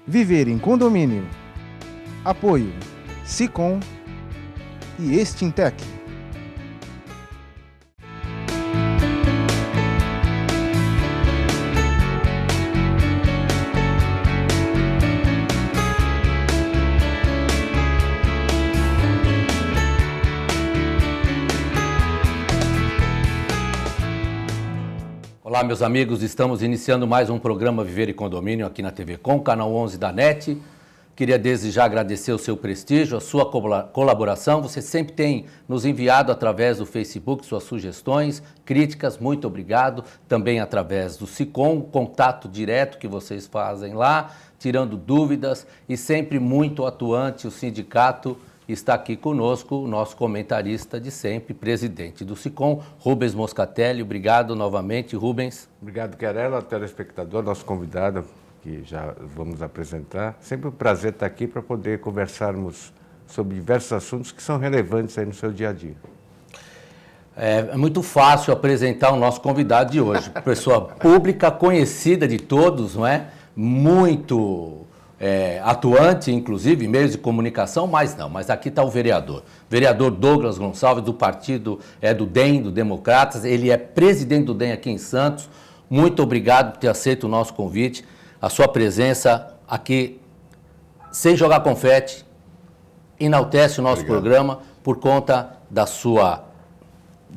Viver em condomínio. Apoio Sicom e Extintec. Olá, meus amigos, estamos iniciando mais um programa Viver em Condomínio aqui na TV Com, canal 11 da NET. Queria desde já agradecer o seu prestígio, a sua colaboração. Você sempre tem nos enviado através do Facebook suas sugestões, críticas, muito obrigado. Também através do Sicom, contato direto que vocês fazem lá, tirando dúvidas e sempre muito atuante o sindicato. Está aqui conosco o nosso comentarista de sempre, presidente do Sicom, Rubens Moscatelli. Obrigado novamente, Rubens. Obrigado, Querela, telespectador, nosso convidado, que já vamos apresentar. Sempre um prazer estar aqui para poder conversarmos sobre diversos assuntos que são relevantes aí no seu dia a dia. É muito fácil apresentar o nosso convidado de hoje. Pessoa pública, conhecida de todos, não é? Muito... atuante, inclusive, em meios de comunicação, mas aqui está o vereador Douglas Gonçalves, do partido do DEM, do Democratas. Ele é presidente do DEM aqui em Santos. Muito obrigado por ter aceito o nosso convite, a sua presença aqui, sem jogar confete, enaltece o nosso programa por conta da sua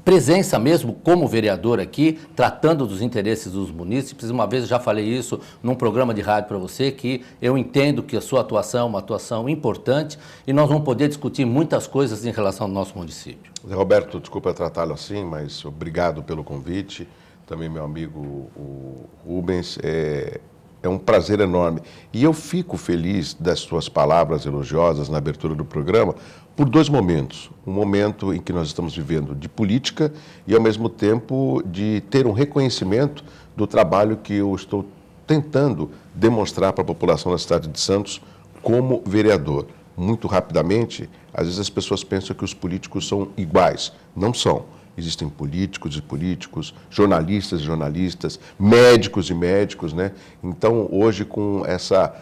presença mesmo como vereador aqui, tratando dos interesses dos munícipes. Uma vez eu já falei isso num programa de rádio para você, que eu entendo que a sua atuação é uma atuação importante e nós vamos poder discutir muitas coisas em relação ao nosso município. Zé Roberto, desculpa tratá-lo assim, mas obrigado pelo convite. Também meu amigo o Rubens, é um prazer enorme. E eu fico feliz das suas palavras elogiosas na abertura do programa por dois momentos. Um momento em que nós estamos vivendo de política e, ao mesmo tempo, de ter um reconhecimento do trabalho que eu estou tentando demonstrar para a população da cidade de Santos como vereador. Muito rapidamente, às vezes as pessoas pensam que os políticos são iguais. Não são. Existem políticos e políticos, jornalistas e jornalistas, médicos e médicos, né? Então, hoje, com essa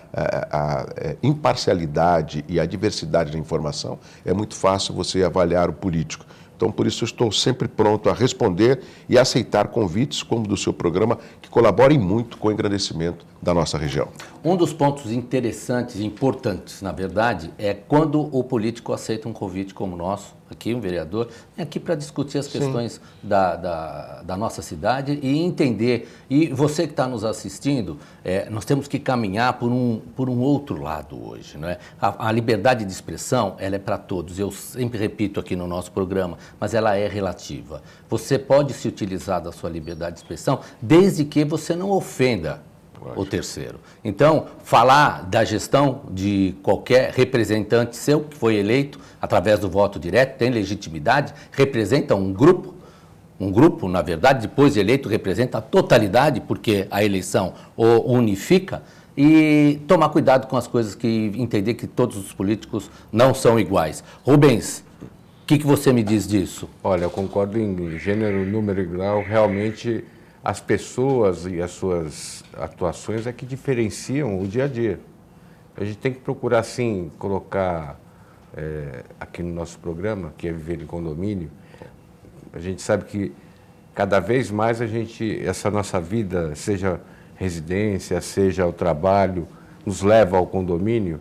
imparcialidade e a diversidade da informação, é muito fácil você avaliar o político. Então, por isso, eu estou sempre pronto a responder e aceitar convites, como do seu programa, que colaborem muito com o engrandecimento da nossa região. Um dos pontos interessantes e importantes, na verdade, é quando o político aceita um convite como o nosso, aqui, um vereador, é aqui para discutir as questões da nossa cidade e entender. E você que está nos assistindo, nós temos que caminhar por um outro lado hoje, não é? A liberdade de expressão, ela é para todos. Eu sempre repito aqui no nosso programa, mas ela é relativa. Você pode se utilizar da sua liberdade de expressão desde que você não ofenda o terceiro. Então, falar da gestão de qualquer representante seu que foi eleito através do voto direto, tem legitimidade, representa um grupo, na verdade, depois de eleito, representa a totalidade, porque a eleição o unifica, e tomar cuidado com as coisas que entender que todos os políticos não são iguais. Rubens, o que você me diz disso? Olha, eu concordo em gênero, número e grau. Realmente, as pessoas e as suas atuações é que diferenciam o dia a dia. A gente tem que procurar, sim, colocar aqui no nosso programa, que é Viver em Condomínio. A gente sabe que cada vez mais essa nossa vida, seja residência, seja o trabalho, nos leva ao condomínio.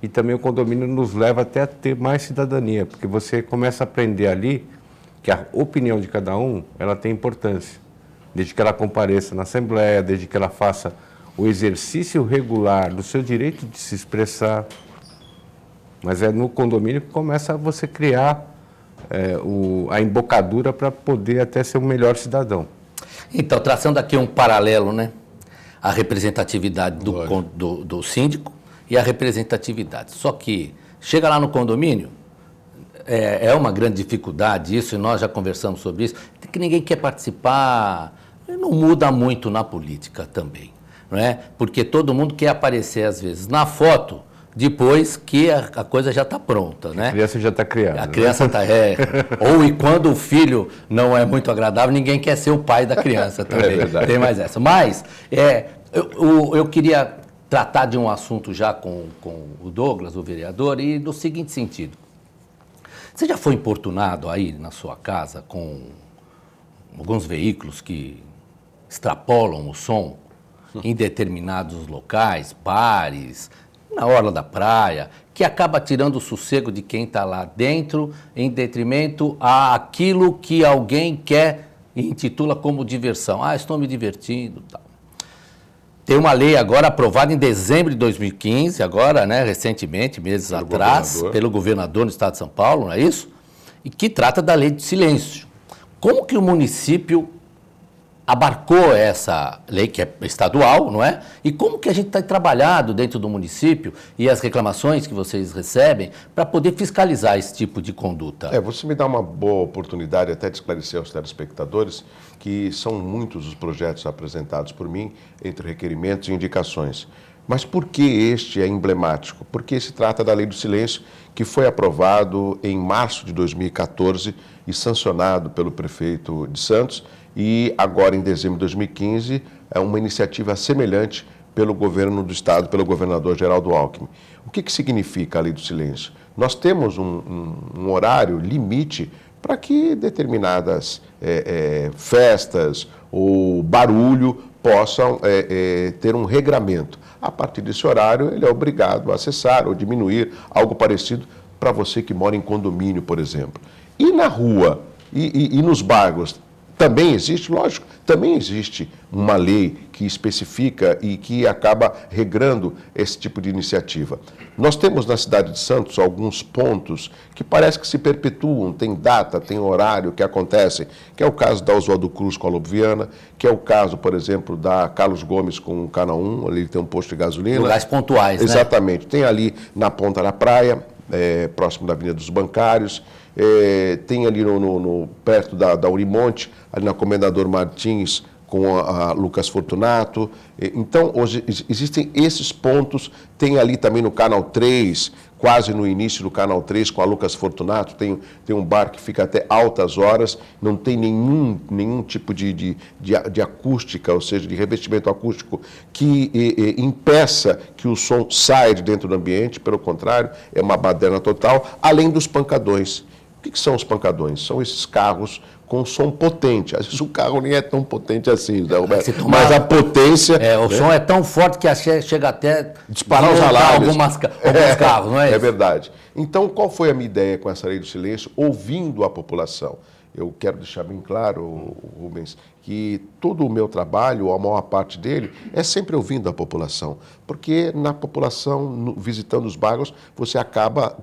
E também o condomínio nos leva até a ter mais cidadania, porque você começa a aprender ali que a opinião de cada um, ela tem importância. Desde que ela compareça na Assembleia, desde que ela faça o exercício regular do seu direito de se expressar. Mas é no condomínio que começa a você criar a embocadura para poder até ser um melhor cidadão. Então, traçando aqui um paralelo, né? A representatividade do síndico e a representatividade. Só que chega lá no condomínio, é uma grande dificuldade isso, e nós já conversamos sobre isso, que ninguém quer participar, não muda muito na política também, não é? Porque todo mundo quer aparecer, às vezes, na foto, depois que a coisa já está pronta, né? A criança já está criada. A criança está... Ou e quando o filho não é muito agradável, ninguém quer ser o pai da criança também. É verdade. Tem mais essa. Mas eu queria tratar de um assunto já com o Douglas, o vereador, e no seguinte sentido. Você já foi importunado aí na sua casa com alguns veículos que extrapolam o som em determinados locais, bares, na orla da praia, que acaba tirando o sossego de quem está lá dentro em detrimento àquilo que alguém quer e intitula como diversão? Ah, estou me divertindo, tal. Tem uma lei agora aprovada em dezembro de 2015, agora, né, recentemente, meses atrás, pelo governador no estado de São Paulo, não é isso? E que trata da lei de silêncio. Como que o município abarcou essa lei, que é estadual, não é? E como que a gente está trabalhado dentro do município e as reclamações que vocês recebem para poder fiscalizar esse tipo de conduta? Você me dá uma boa oportunidade até de esclarecer aos telespectadores que são muitos os projetos apresentados por mim, entre requerimentos e indicações. Mas por que este é emblemático? Porque se trata da Lei do Silêncio, que foi aprovado em março de 2014 e sancionado pelo prefeito de Santos, e agora em dezembro de 2015 é uma iniciativa semelhante pelo governo do estado, pelo governador Geraldo Alckmin. O que significa a Lei do Silêncio? Nós temos um horário limite para que determinadas festas ou barulho possam ter um regramento. A partir desse horário, ele é obrigado a cessar ou diminuir, algo parecido para você que mora em condomínio, por exemplo. E na rua e nos bairros, também existe, lógico, também existe uma lei que especifica e que acaba regrando esse tipo de iniciativa. Nós temos na cidade de Santos alguns pontos que parece que se perpetuam, tem data, tem horário que acontecem, que é o caso da Oswaldo Cruz com a Lobo Viana, que é o caso, por exemplo, da Carlos Gomes com o Cana 1, ali tem um posto de gasolina. Lugares pontuais, né? Exatamente. Tem ali na ponta da praia, próximo da Avenida dos Bancários, tem ali perto da Unimonte, ali na Comendador Martins, com a Lucas Fortunato. Então, hoje existem esses pontos, tem ali também no Canal 3, quase no início do Canal 3, com a Lucas Fortunato, tem um bar que fica até altas horas, não tem nenhum tipo de acústica, ou seja, de revestimento acústico que impeça que o som saia de dentro do ambiente, pelo contrário, é uma baderna total, além dos pancadões. O que são os pancadões? São esses carros com som potente. Às vezes o carro nem é tão potente assim, né, Roberto? Mas a potência... o som é tão forte que chega até disparar os alarmes. Alguns carros, não é isso? É verdade. Então, qual foi a minha ideia com essa Lei do Silêncio? Ouvindo a população. Eu quero deixar bem claro, Rubens, que todo o meu trabalho, ou a maior parte dele, é sempre ouvindo a população. Porque na população, visitando os bairros, você acaba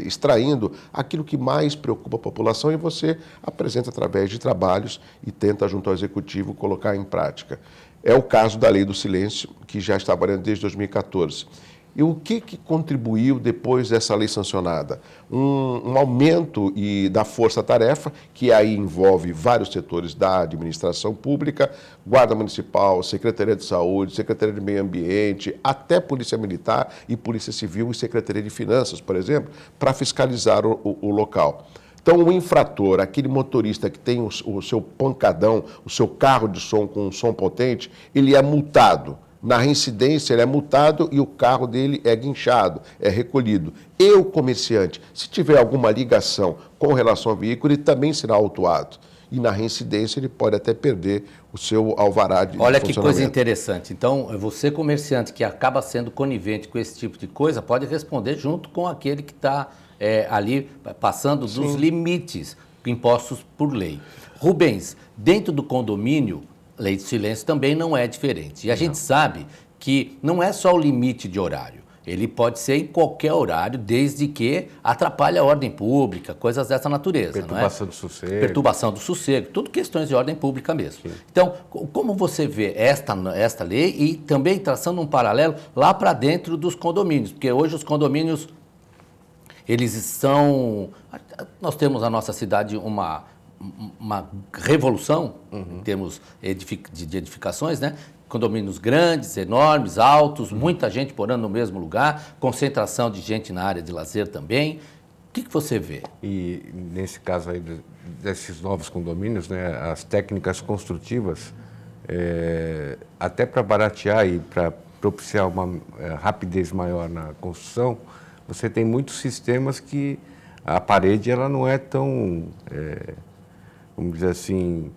extraindo aquilo que mais preocupa a população e você apresenta através de trabalhos e tenta, junto ao Executivo, colocar em prática. É o caso da Lei do Silêncio, que já está valendo desde 2014. E o que contribuiu depois dessa lei sancionada? Um aumento da força-tarefa, que aí envolve vários setores da administração pública, Guarda Municipal, Secretaria de Saúde, Secretaria de Meio Ambiente, até Polícia Militar e Polícia Civil e Secretaria de Finanças, por exemplo, para fiscalizar o local. Então, o infrator, aquele motorista que tem o seu pancadão, o seu carro de som com um som potente, ele é multado. Na reincidência, ele é multado e o carro dele é guinchado, é recolhido. E o comerciante, se tiver alguma ligação com relação ao veículo, ele também será autuado. E na reincidência, ele pode até perder o seu alvará de Olha que coisa interessante. Então, você, comerciante, que acaba sendo conivente com esse tipo de coisa, pode responder junto com aquele que está ali passando dos limites impostos por lei. Rubens, dentro do condomínio, Lei de Silêncio também não é diferente. E a gente sabe que não é só o limite de horário. Ele pode ser em qualquer horário, desde que atrapalhe a ordem pública, coisas dessa natureza. Perturbação do sossego. Perturbação do sossego, tudo questões de ordem pública mesmo. Sim. Então, como você vê esta lei e também traçando um paralelo lá para dentro dos condomínios? Porque hoje os condomínios, eles são... Nós temos na nossa cidade uma revolução em termos de edificações, né? Condomínios grandes, enormes, altos, muita gente morando no mesmo lugar, concentração de gente na área de lazer também. O que você vê? E nesse caso aí desses novos condomínios, né, as técnicas construtivas, até para baratear e para propiciar uma rapidez maior na construção, você tem muitos sistemas que a parede ela não é tão, vamos dizer assim,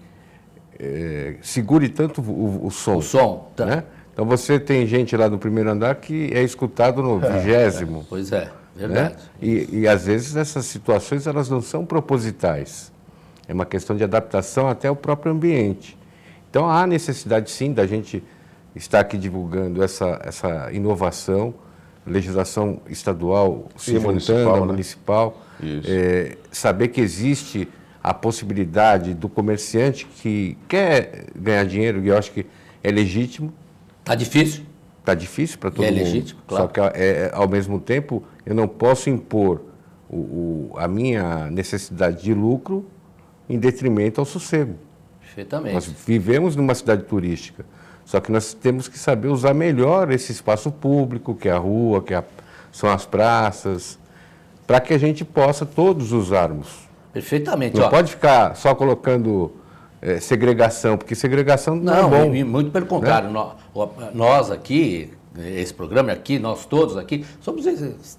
segure tanto o som. O som, tá. Né? Então você tem gente lá no primeiro andar que é escutado no 20º. Pois é, verdade. Né? E às vezes essas situações elas não são propositais. É uma questão de adaptação até ao próprio ambiente. Então há necessidade sim da gente estar aqui divulgando essa inovação, legislação estadual se juntando, municipal, saber que existe a possibilidade do comerciante que quer ganhar dinheiro, e eu acho que é legítimo. Está difícil? Está difícil para todo mundo. É legítimo, claro. Só que, ao mesmo tempo, eu não posso impor a minha necessidade de lucro em detrimento ao sossego. Perfeitamente. Nós vivemos numa cidade turística, só que nós temos que saber usar melhor esse espaço público, que é a rua, são as praças, para que a gente possa todos usarmos. Perfeitamente. Não pode ficar só colocando segregação, porque segregação não é bom. Muito pelo contrário. Né? Nós aqui, esse programa aqui, nós todos aqui, somos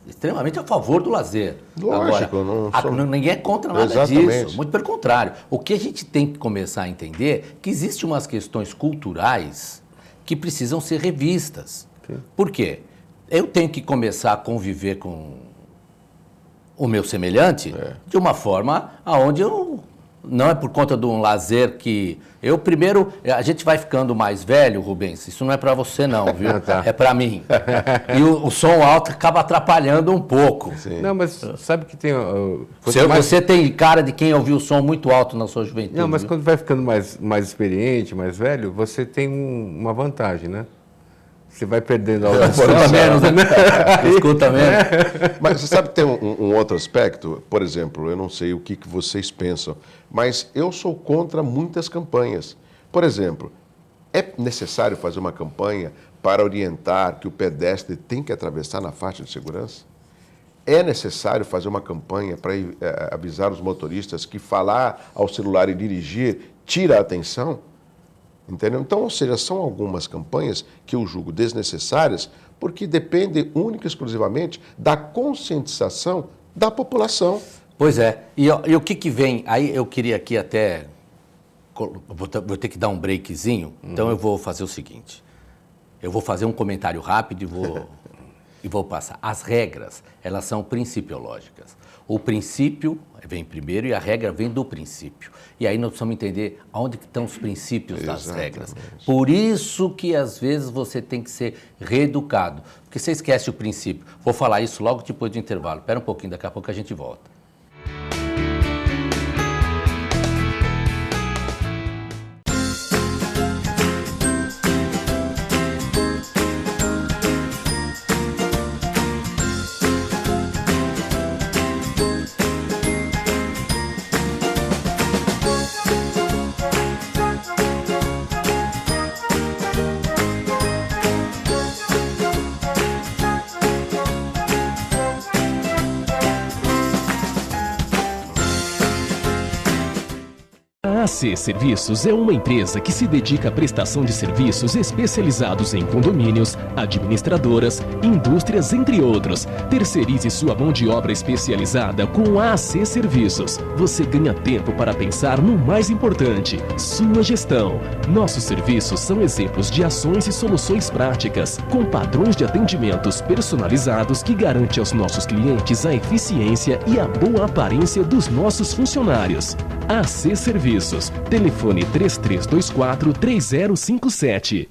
extremamente a favor do lazer. Lógico. Agora, ninguém é contra nada disso. Muito pelo contrário. O que a gente tem que começar a entender é que existem umas questões culturais que precisam ser revistas. Sim. Por quê? Eu tenho que começar a conviver com o meu semelhante de uma forma onde eu... Não é por conta de um lazer que... a gente vai ficando mais velho, Rubens, isso não é para você não, viu? Tá. É para mim. E o som alto acaba atrapalhando um pouco. Sim. Não, mas sabe que tem... Você tem cara de quem ouviu o som muito alto na sua juventude. Não, mas quando vai ficando mais experiente, mais velho, você tem uma vantagem, né? Você vai perdendo a escuta menos, né? Escuta menos. Mas você sabe que tem um outro aspecto? Por exemplo, eu não sei o que vocês pensam, mas eu sou contra muitas campanhas. Por exemplo, é necessário fazer uma campanha para orientar que o pedestre tem que atravessar na faixa de segurança? É necessário fazer uma campanha para avisar os motoristas que falar ao celular e dirigir tira a atenção? Entendeu? Então, ou seja, são algumas campanhas que eu julgo desnecessárias porque dependem única e exclusivamente da conscientização da população. Pois é. E o que vem? Aí eu queria aqui até... Vou ter que dar um breakzinho, então eu vou fazer o seguinte. Eu vou fazer um comentário rápido e vou passar. As regras, elas são principiológicas. O princípio vem primeiro e a regra vem do princípio. E aí nós precisamos entender onde estão os princípios das regras. Por isso que, às vezes, você tem que ser reeducado. Porque você esquece o princípio. Vou falar isso logo depois do intervalo. Espera um pouquinho, daqui a pouco a gente volta. A AC Serviços é uma empresa que se dedica à prestação de serviços especializados em condomínios, administradoras, indústrias, entre outros. Terceirize sua mão de obra especializada com a AC Serviços. Você ganha tempo para pensar no mais importante, sua gestão. Nossos serviços são exemplos de ações e soluções práticas, com padrões de atendimentos personalizados que garante aos nossos clientes a eficiência e a boa aparência dos nossos funcionários. AC Serviços. Telefone 3324-3057.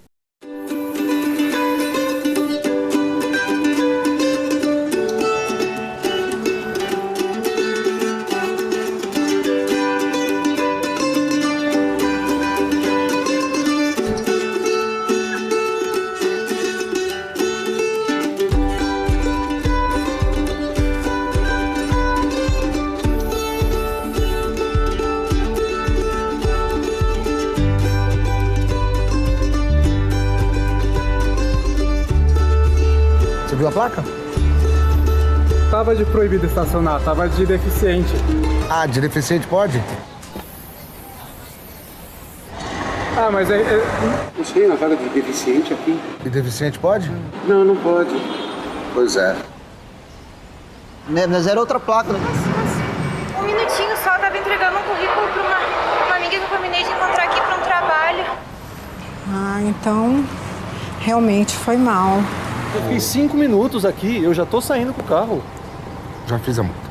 Viu a placa? Tava de proibido estacionar, tava de deficiente. Ah, de deficiente pode? Ah, mas Não sei, na vaga de deficiente aqui. E deficiente pode? Não, não pode. Pois é. Mas era outra placa, né? Um minutinho só, eu tava entregando um currículo pra uma amiga que eu combinei de encontrar aqui pra um trabalho. Ah, então realmente foi mal. Eu fiquei 5 minutos aqui, eu já tô saindo com o carro. Já fiz a multa.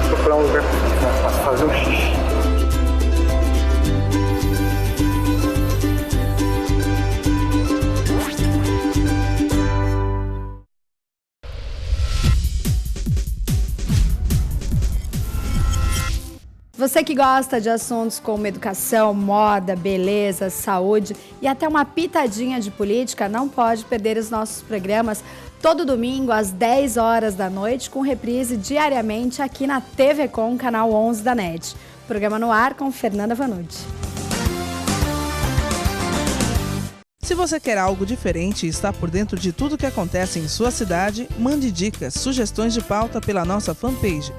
vou procurar um lugar pra fazer um xixi. Você que gosta de assuntos como educação, moda, beleza, saúde e até uma pitadinha de política, não pode perder os nossos programas todo domingo às 10 horas da noite, com reprise diariamente aqui na TV Com, canal 11 da NET. Programa no ar com Fernanda Vanucci. Se você quer algo diferente e está por dentro de tudo que acontece em sua cidade, mande dicas, sugestões de pauta pela nossa fanpage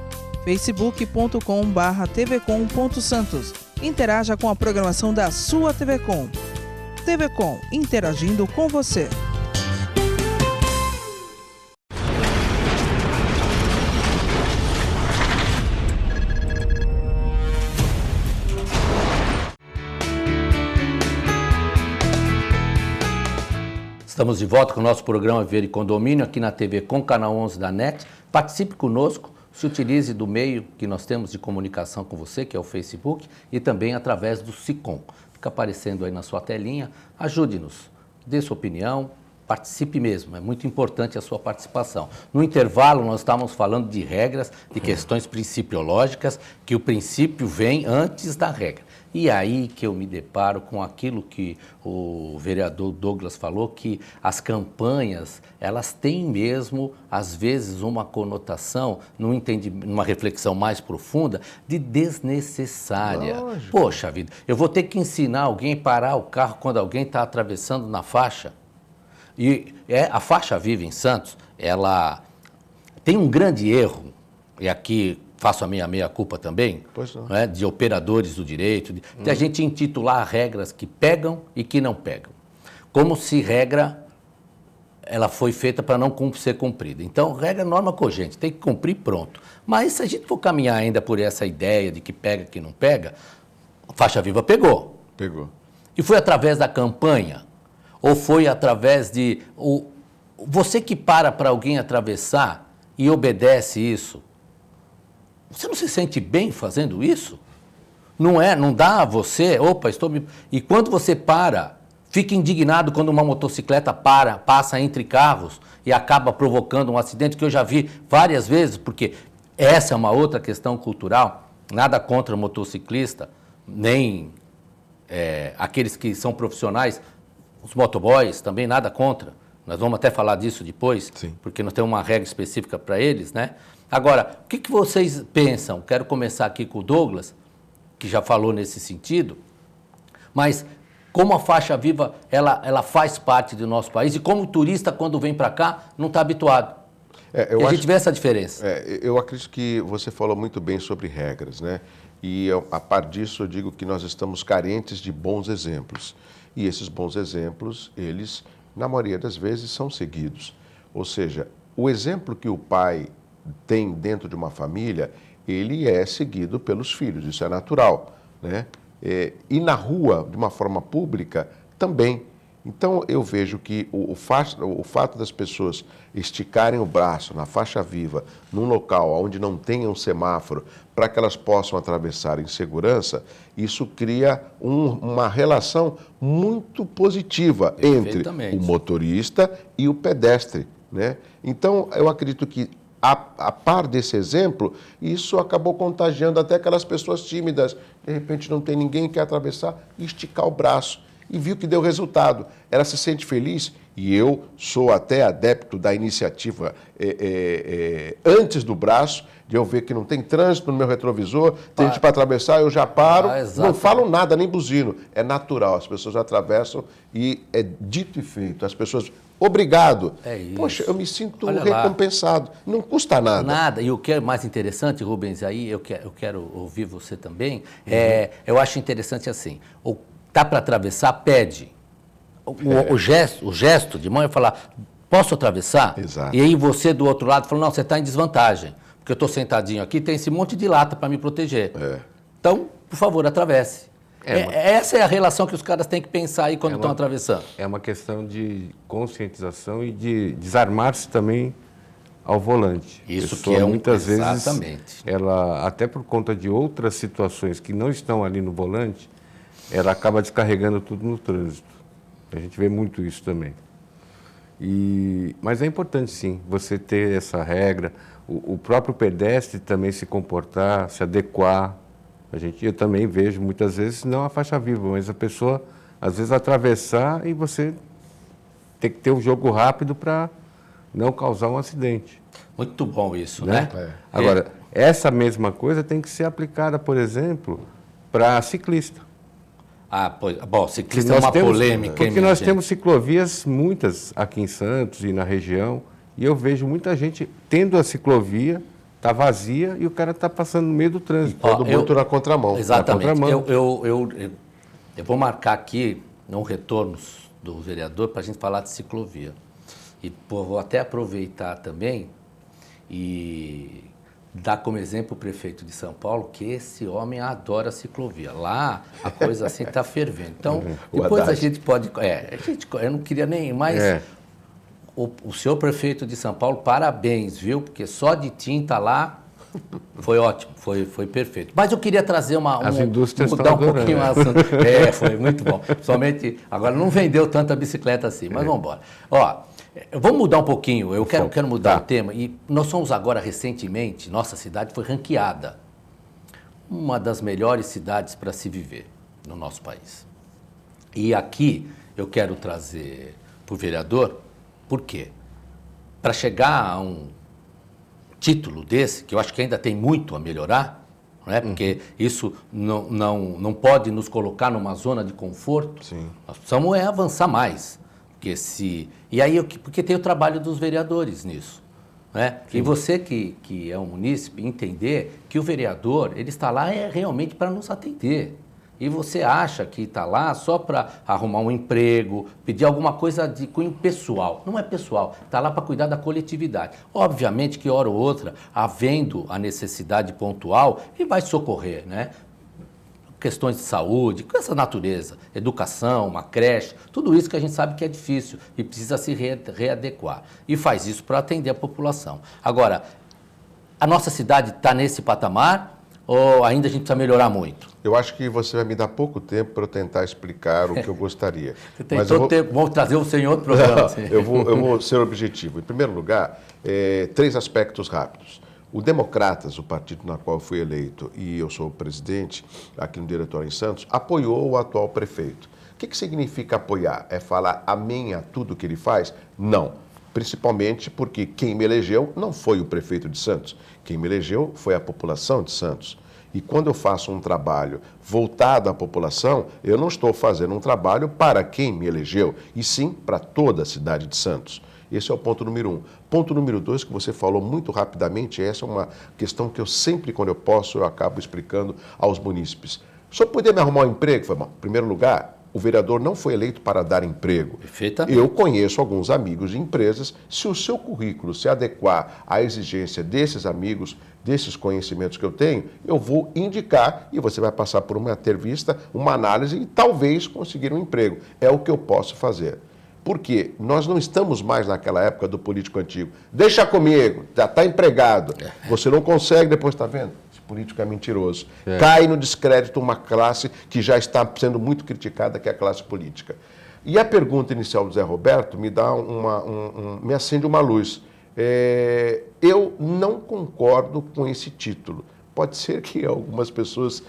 facebook.com/tvcom.santos. Interaja com a programação da sua TV Com. TV Com, interagindo com você. Estamos de volta com o nosso programa Viver e Condomínio aqui na TV Com, canal 11 da NET. Participe conosco. Se utilize do meio que nós temos de comunicação com você, que é o Facebook, e também através do SICOM. Fica aparecendo aí na sua telinha. Ajude-nos, dê sua opinião, participe mesmo, é muito importante a sua participação. No intervalo, nós estávamos falando de regras, de questões principiológicas, que o princípio vem antes da regra. E aí que eu me deparo com aquilo que o vereador Douglas falou, que as campanhas, elas têm mesmo, às vezes, uma conotação, numa reflexão mais profunda, de desnecessária. Lógico. Poxa vida, eu vou ter que ensinar alguém a parar o carro quando alguém está atravessando na faixa. E a Faixa Viva em Santos, ela tem um grande erro, e aqui faço a minha meia-culpa também, né, de operadores do direito, de a gente intitular regras que pegam e que não pegam. Como se regra, ela foi feita para não ser cumprida. Então, regra, norma cogente, tem que cumprir, pronto. Mas se a gente for caminhar ainda por essa ideia de que pega, que não pega, a Faixa Viva pegou. Pegou. E foi através da campanha? Ou foi através de... Você que para alguém atravessar e obedece isso, você não se sente bem fazendo isso? Não dá a você, E quando você para, fica indignado quando uma motocicleta passa entre carros e acaba provocando um acidente, que eu já vi várias vezes, porque essa é uma outra questão cultural, nada contra o motociclista, nem aqueles que são profissionais, os motoboys também, nada contra. Nós vamos até falar disso depois, sim, porque nós temos uma regra específica para eles, né? Agora, o que vocês pensam? Quero começar aqui com o Douglas, que já falou nesse sentido, mas como a Faixa Viva, ela faz parte do nosso país e como o turista, quando vem para cá, não está habituado. E a gente vê essa diferença. Eu acredito que você falou muito bem sobre regras, né? E a par disso eu digo que nós estamos carentes de bons exemplos. E esses bons exemplos, eles, na maioria das vezes, são seguidos. Ou seja, o exemplo que o pai tem dentro de uma família, ele é seguido pelos filhos, isso é natural, né? E na rua, de uma forma pública, também. Então, eu vejo que o fato das pessoas esticarem o braço na faixa viva, num local onde não tenha um semáforo, para que elas possam atravessar em segurança, isso cria uma relação muito positiva entre o motorista e o pedestre, né? Então, eu acredito que, a par desse exemplo, isso acabou contagiando até aquelas pessoas tímidas. De repente não tem ninguém que quer atravessar e esticar o braço. E viu que deu resultado. Ela se sente feliz E eu sou até adepto da iniciativa antes do braço, de eu ver que não tem trânsito no meu retrovisor, tem gente para atravessar, eu já paro, não falo nada, nem buzino. É natural, as pessoas atravessam e é dito e feito. As pessoas, obrigado. É isso. Poxa, eu me sinto recompensado. Não custa nada. Nada. E o que é mais interessante, Rubens, aí eu quero ouvir você também, eu acho interessante assim, tá para atravessar, pede. O gesto de mão é falar, posso atravessar? Exato. E aí você do outro lado fala, não, você está em desvantagem. Porque eu estou sentadinho aqui, tem esse monte de lata para me proteger. Então, por favor, atravesse. Essa é a relação que os caras têm que pensar aí quando estão atravessando. É uma questão de conscientização e de desarmar-se também ao volante. Isso pessoa, que é muitas exatamente. Vezes, ela, até por conta de outras situações que não estão ali no volante, ela acaba descarregando tudo no trânsito. A gente vê muito isso também. Mas é importante, sim, você ter essa regra. O próprio pedestre também se comportar, se adequar. Eu também vejo muitas vezes, não a faixa viva, mas a pessoa, às vezes, atravessar e você tem que ter um jogo rápido para não causar um acidente. Muito bom isso, né? Agora, essa mesma coisa tem que ser aplicada, por exemplo, para ciclista. Bom, ciclista é uma polêmica. Porque nós temos ciclovias, muitas aqui em Santos e na região, e eu vejo muita gente tendo a ciclovia, está vazia e o cara está passando no meio do trânsito. Todo mundo na contramão. Exatamente. Na contramão. Eu vou marcar aqui um retorno do vereador para a gente falar de ciclovia. E vou até aproveitar também e dar como exemplo o prefeito de São Paulo, que esse homem adora ciclovia. Lá a coisa assim está fervendo. Então, depois a gente pode... eu não queria nem mais... O senhor prefeito de São Paulo, parabéns, viu? Porque só de tinta lá foi ótimo, foi perfeito. Mas eu queria trazer As indústrias mudar estão um pouquinho o assunto. Foi muito bom. Somente, agora não vendeu tanta bicicleta assim, mas vamos embora. Vamos mudar um pouquinho, eu quero mudar o tema. E nós somos agora, recentemente, nossa cidade foi ranqueada uma das melhores cidades para se viver no nosso país. E aqui eu quero trazer para o vereador. Por quê? Para chegar a um título desse, que eu acho que ainda tem muito a melhorar, não é? Porque isso não pode nos colocar numa zona de conforto. Sim. Nós precisamos avançar mais. Porque tem o trabalho dos vereadores nisso. Né? E você que é um munícipe, entender que o vereador ele está lá realmente para nos atender. E você acha que está lá só para arrumar um emprego, pedir alguma coisa de cunho pessoal. Não é pessoal, está lá para cuidar da coletividade. Obviamente que, hora ou outra, havendo a necessidade pontual, ele vai socorrer, né? Questões de saúde, com essa natureza, educação, uma creche, tudo isso que a gente sabe que é difícil e precisa se readequar. E faz isso para atender a população. Agora, a nossa cidade está nesse patamar ou ainda a gente precisa melhorar muito? Eu acho que você vai me dar pouco tempo para eu tentar explicar o que eu gostaria. Você tem todo tempo, vamos trazer o senhor outro programa. Assim. Eu vou ser objetivo. Em primeiro lugar, 3 aspectos rápidos. O Democratas, o partido na qual eu fui eleito e eu sou o presidente aqui no Diretório em Santos, apoiou o atual prefeito. O que significa apoiar? É falar amém a tudo que ele faz? Não. Principalmente porque quem me elegeu não foi o prefeito de Santos. Quem me elegeu foi a população de Santos. E quando eu faço um trabalho voltado à população, eu não estou fazendo um trabalho para quem me elegeu, e sim para toda a cidade de Santos. Esse é o ponto número 1. Ponto número 2, que você falou muito rapidamente, essa é uma questão que eu sempre, quando eu posso, eu acabo explicando aos munícipes. O senhor poderia me arrumar um emprego? Foi, bom, em primeiro lugar, o vereador não foi eleito para dar emprego. Perfeitamente. Eu conheço alguns amigos de empresas, se o seu currículo se adequar à exigência desses amigos, desses conhecimentos que eu tenho, eu vou indicar e você vai passar por uma entrevista, uma análise e talvez conseguir um emprego. É o que eu posso fazer. Porque nós não estamos mais naquela época do político antigo. Deixa comigo, já está empregado. Você não consegue, depois está vendo? Esse político é mentiroso. Cai no descrédito uma classe que já está sendo muito criticada, que é a classe política. E a pergunta inicial do Zé Roberto me dá me acende uma luz. Eu não concordo com esse título. Pode ser que algumas pessoas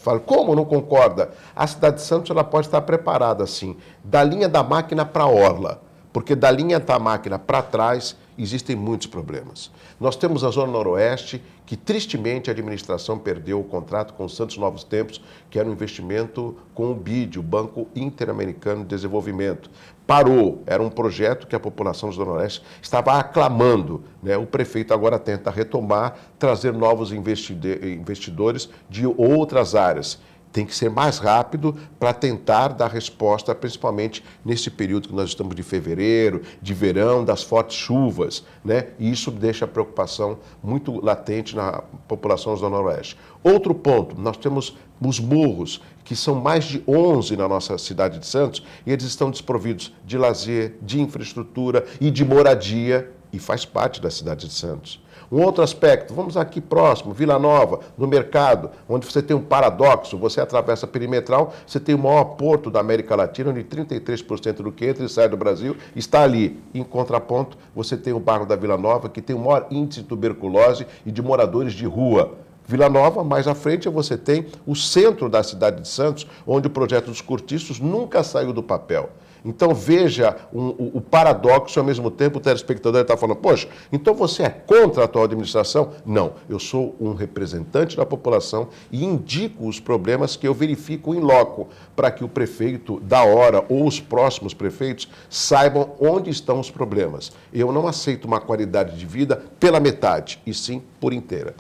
falem, como não concorda? A cidade de Santos ela pode estar preparada assim, da linha da máquina para a orla. porque da linha da máquina para trás existem muitos problemas. Nós temos a Zona Noroeste, que tristemente a administração perdeu o contrato com o Santos Novos Tempos, que era um investimento com o BID, o Banco Interamericano de Desenvolvimento. Parou, era um projeto que a população da Zona Noroeste estava aclamando, né? O prefeito agora tenta retomar, trazer novos investidores de outras áreas. Tem que ser mais rápido para tentar dar resposta, principalmente nesse período que nós estamos de fevereiro, de verão, das fortes chuvas, né? E isso deixa a preocupação muito latente na população da Zona Noroeste. Outro ponto, nós temos os morros, que são mais de 11 na nossa cidade de Santos, e eles estão desprovidos de lazer, de infraestrutura e de moradia, e faz parte da cidade de Santos. Um outro aspecto, vamos aqui próximo, Vila Nova, no mercado, onde você tem um paradoxo, você atravessa a perimetral, você tem o maior porto da América Latina, onde 33% do que entra e sai do Brasil está ali. Em contraponto, você tem o bairro da Vila Nova, que tem o maior índice de tuberculose e de moradores de rua. Vila Nova, mais à frente, você tem o centro da cidade de Santos, onde o projeto dos cortiços nunca saiu do papel. Então veja o paradoxo, ao mesmo tempo o telespectador está falando, poxa, então você é contra a atual administração? Não, eu sou um representante da população e indico os problemas que eu verifico em loco, para que o prefeito da hora ou os próximos prefeitos saibam onde estão os problemas. Eu não aceito uma qualidade de vida pela metade, e sim por inteira.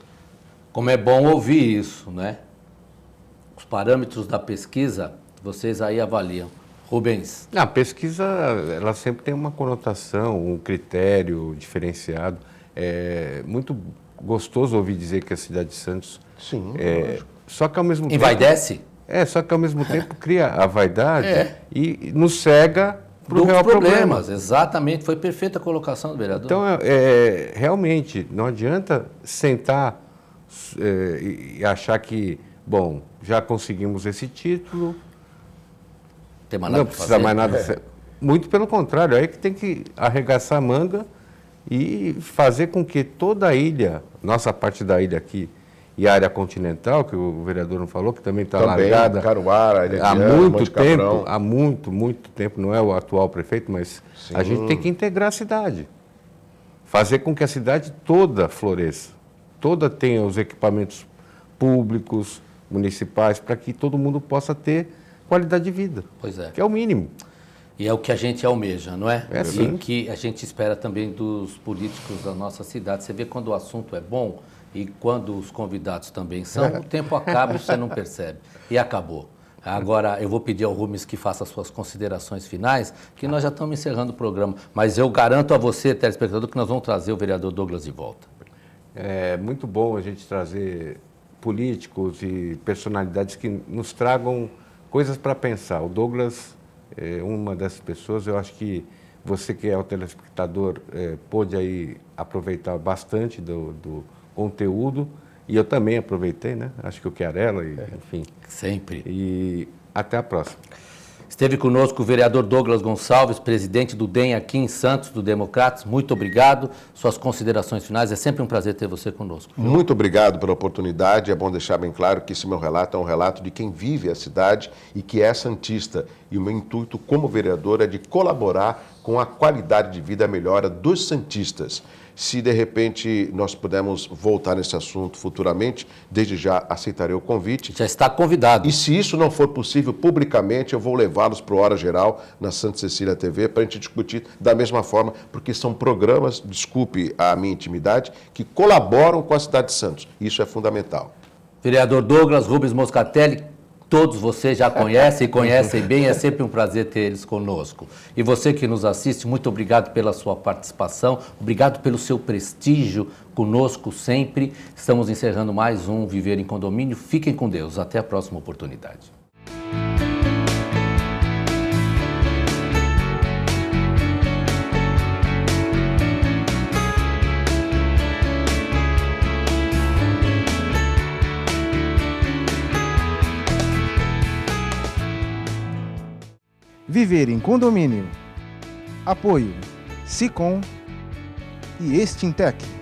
Como é bom ouvir isso, né? Os parâmetros da pesquisa, vocês aí avaliam. Rubens. A pesquisa, ela sempre tem uma conotação, um critério diferenciado. É muito gostoso ouvir dizer que a cidade de Santos... Sim, só que ao mesmo tempo... Envaidece? Só que ao mesmo tempo cria a vaidade e nos cega para o real problema. Exatamente, foi perfeita a colocação do vereador. Então, realmente, não adianta sentar e achar que, bom, já conseguimos esse título... Não precisa mais nada. Muito pelo contrário, aí que tem que arregaçar a manga e fazer com que toda a ilha, nossa parte da ilha aqui e a área continental, que o vereador não falou, que também está largada Caruara, Ilha há muito tempo, há muito tempo, não é o atual prefeito, mas sim, a gente tem que integrar a cidade. Fazer com que a cidade toda floresça, toda tenha os equipamentos públicos, municipais, para que todo mundo possa ter qualidade de vida, que é o mínimo. E é o que a gente almeja, não é? Sim. E que a gente espera também dos políticos da nossa cidade. Você vê quando o assunto é bom e quando os convidados também são, o tempo acaba e você não percebe. E acabou. Agora, eu vou pedir ao Rubens que faça as suas considerações finais, que nós já estamos encerrando o programa. Mas eu garanto a você, telespectador, que nós vamos trazer o vereador Douglas de volta. É muito bom a gente trazer políticos e personalidades que nos tragam coisas para pensar. O Douglas é uma dessas pessoas. Eu acho que você que é o telespectador pôde aí aproveitar bastante do conteúdo, e eu também aproveitei, né? Acho que o Chiarella, enfim. Sempre. E até a próxima. Esteve conosco o vereador Douglas Gonçalves, presidente do DEM aqui em Santos, do Democratas. Muito obrigado. Suas considerações finais. É sempre um prazer ter você conosco. Viu? Muito obrigado pela oportunidade. É bom deixar bem claro que esse meu relato é um relato de quem vive a cidade e que é santista. E o meu intuito como vereador é de colaborar com a qualidade de vida, a melhora dos santistas. Se, de repente, nós pudermos voltar nesse assunto futuramente, desde já aceitarei o convite. Já está convidado. E se isso não for possível publicamente, eu vou levá-los para o Hora Geral, na Santa Cecília TV, para a gente discutir da mesma forma, porque são programas, desculpe a minha intimidade, que colaboram com a cidade de Santos. Isso é fundamental. Vereador Douglas, Rubens Moscatelli, todos vocês já conhecem e conhecem bem, é sempre um prazer ter eles conosco. E você que nos assiste, muito obrigado pela sua participação, obrigado pelo seu prestígio conosco sempre. Estamos encerrando mais um Viver em Condomínio. Fiquem com Deus, até a próxima oportunidade. Viver em Condomínio. Apoio Sicom e Extintec.